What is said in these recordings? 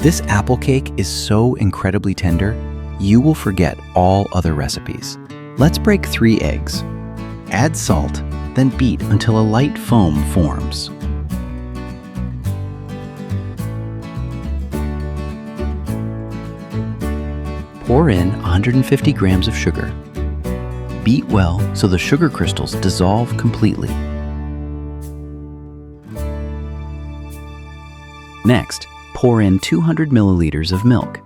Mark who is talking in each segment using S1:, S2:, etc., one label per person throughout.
S1: This apple cake is so incredibly tender, you will forget all other recipes. Let's break 3 eggs. Add salt, then beat until a light foam forms. Pour in 150 grams of sugar. Beat well so the sugar crystals dissolve completely. Next, pour in 200 milliliters of milk.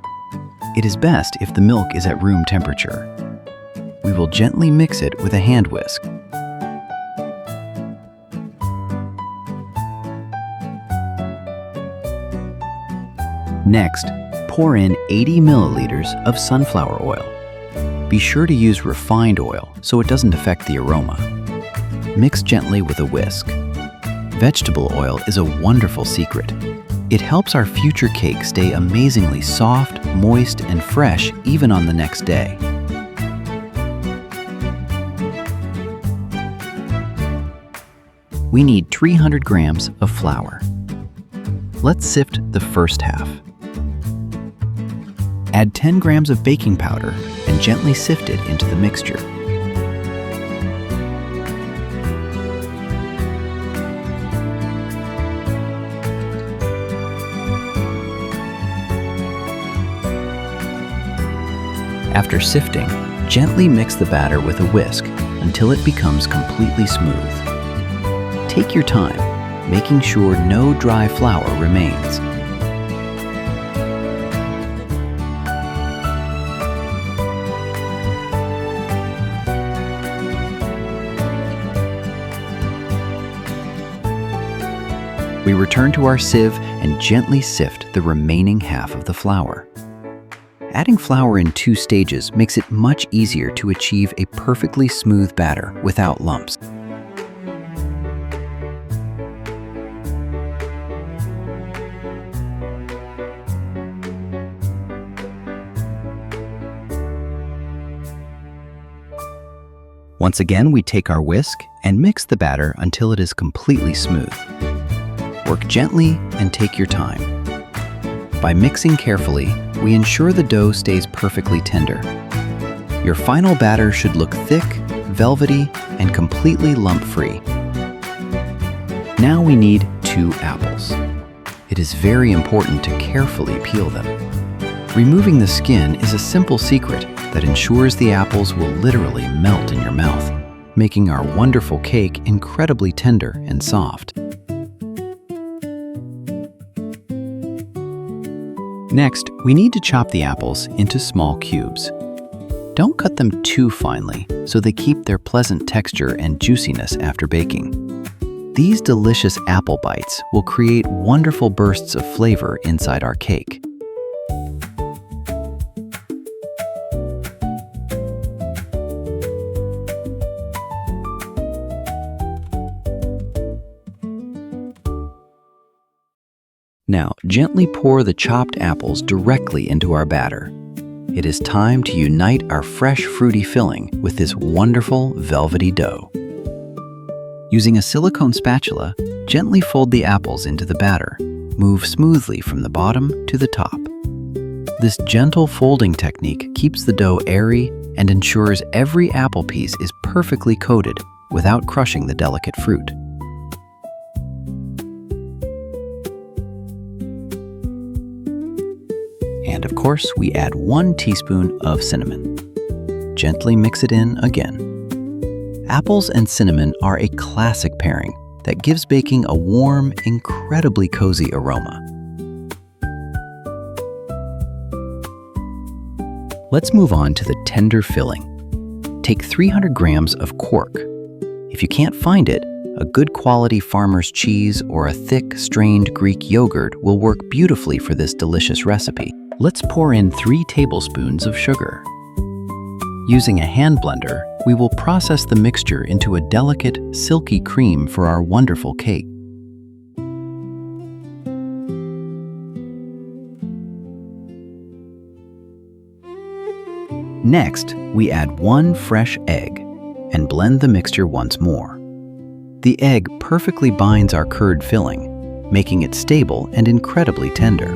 S1: It is best if the milk is at room temperature. We will gently mix it with a hand whisk. Next, pour in 80 milliliters of sunflower oil. Be sure to use refined oil so it doesn't affect the aroma. Mix gently with a whisk. Vegetable oil is a wonderful secret. It helps our future cake stay amazingly soft, moist, and fresh even on the next day. We need 300 grams of flour. Let's sift the first half. Add 10 grams of baking powder and gently sift it into the mixture. After sifting, gently mix the batter with a whisk until it becomes completely smooth. Take your time, making sure no dry flour remains. We return to our sieve and gently sift the remaining half of the flour. Adding flour in 2 stages makes it much easier to achieve a perfectly smooth batter without lumps. Once again, we take our whisk and mix the batter until it is completely smooth. Work gently and take your time. By mixing carefully, we ensure the dough stays perfectly tender. Your final batter should look thick, velvety, and completely lump-free. Now we need 2 apples. It is very important to carefully peel them. Removing the skin is a simple secret that ensures the apples will literally melt in your mouth, making our wonderful cake incredibly tender and soft. Next, we need to chop the apples into small cubes. Don't cut them too finely so they keep their pleasant texture and juiciness after baking. These delicious apple bites will create wonderful bursts of flavor inside our cake. Now, gently pour the chopped apples directly into our batter. It is time to unite our fresh fruity filling with this wonderful velvety dough. Using a silicone spatula, gently fold the apples into the batter. Move smoothly from the bottom to the top. This gentle folding technique keeps the dough airy and ensures every apple piece is perfectly coated without crushing the delicate fruit. And of course, we add 1 teaspoon of cinnamon. Gently mix it in again. Apples and cinnamon are a classic pairing that gives baking a warm, incredibly cozy aroma. Let's move on to the tender filling. Take 300 grams of quark. If you can't find it, a good quality farmer's cheese or a thick, strained Greek yogurt will work beautifully for this delicious recipe. Let's pour in 3 tablespoons of sugar. Using a hand blender, we will process the mixture into a delicate, silky cream for our wonderful cake. Next, we add 1 fresh egg and blend the mixture once more. The egg perfectly binds our curd filling, making it stable and incredibly tender.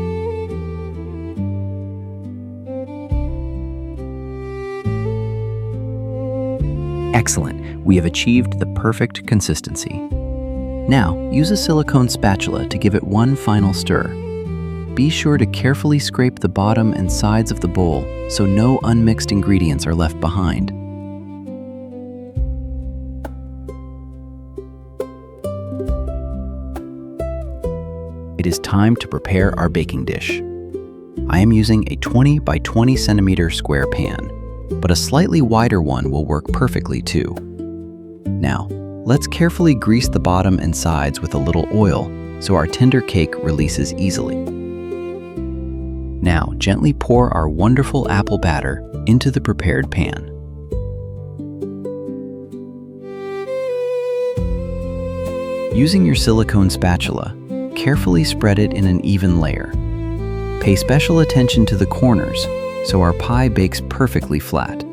S1: Excellent, we have achieved the perfect consistency. Now, use a silicone spatula to give it one final stir. Be sure to carefully scrape the bottom and sides of the bowl so no unmixed ingredients are left behind. It is time to prepare our baking dish. I am using a 20 by 20 centimeter square pan, but a slightly wider one will work perfectly too. Now, let's carefully grease the bottom and sides with a little oil so our tender cake releases easily. Now, gently pour our wonderful apple batter into the prepared pan. Using your silicone spatula, carefully spread it in an even layer. Pay special attention to the corners so our pie bakes perfectly flat.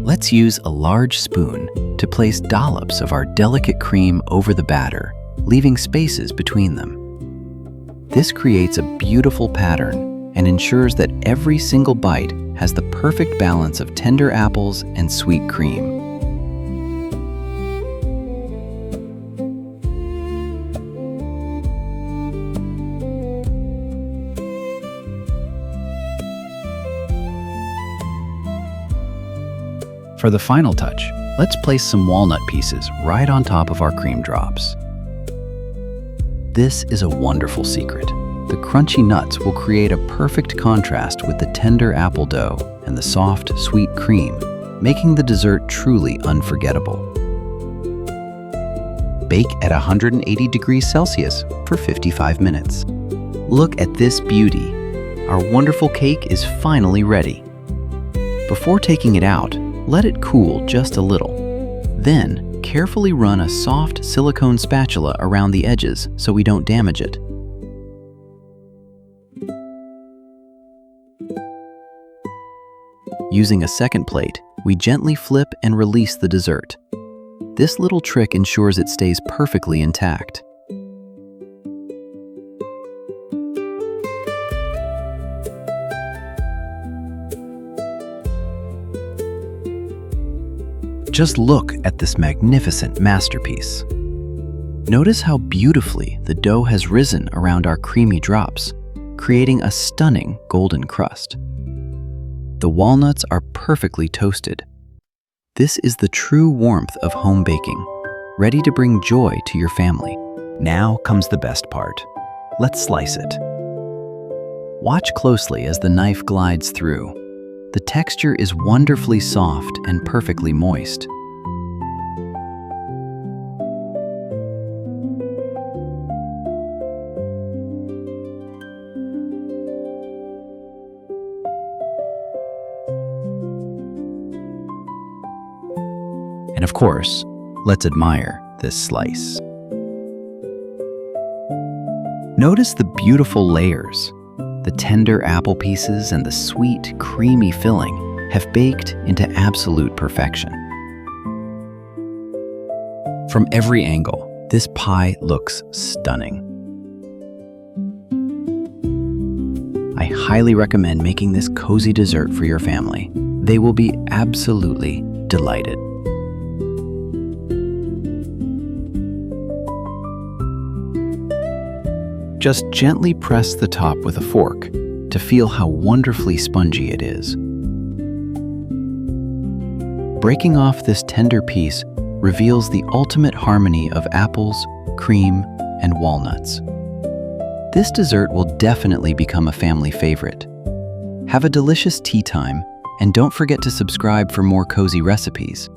S1: Let's use a large spoon to place dollops of our delicate cream over the batter, leaving spaces between them. This creates a beautiful pattern and ensures that every single bite has the perfect balance of tender apples and sweet cream. For the final touch, let's place some walnut pieces right on top of our cream drops. This is a wonderful secret. The crunchy nuts will create a perfect contrast with the tender apple dough and the soft, sweet cream, making the dessert truly unforgettable. Bake at 180 degrees Celsius for 55 minutes. Look at this beauty. Our wonderful cake is finally ready. Before taking it out, let it cool just a little. Then, carefully run a soft silicone spatula around the edges so we don't damage it. Using a second plate, we gently flip and release the dessert. This little trick ensures it stays perfectly intact. Just look at this magnificent masterpiece. Notice how beautifully the dough has risen around our creamy drops, creating a stunning golden crust. The walnuts are perfectly toasted. This is the true warmth of home baking, ready to bring joy to your family. Now comes the best part. Let's slice it. Watch closely as the knife glides through. The texture is wonderfully soft and perfectly moist. And of course, let's admire this slice. Notice the beautiful layers. The tender apple pieces and the sweet, creamy filling have baked into absolute perfection. From every angle, this pie looks stunning. I highly recommend making this cozy dessert for your family. They will be absolutely delighted. Just gently press the top with a fork to feel how wonderfully spongy it is. Breaking off this tender piece reveals the ultimate harmony of apples, cream, and walnuts. This dessert will definitely become a family favorite. Have a delicious tea time, and don't forget to subscribe for more cozy recipes.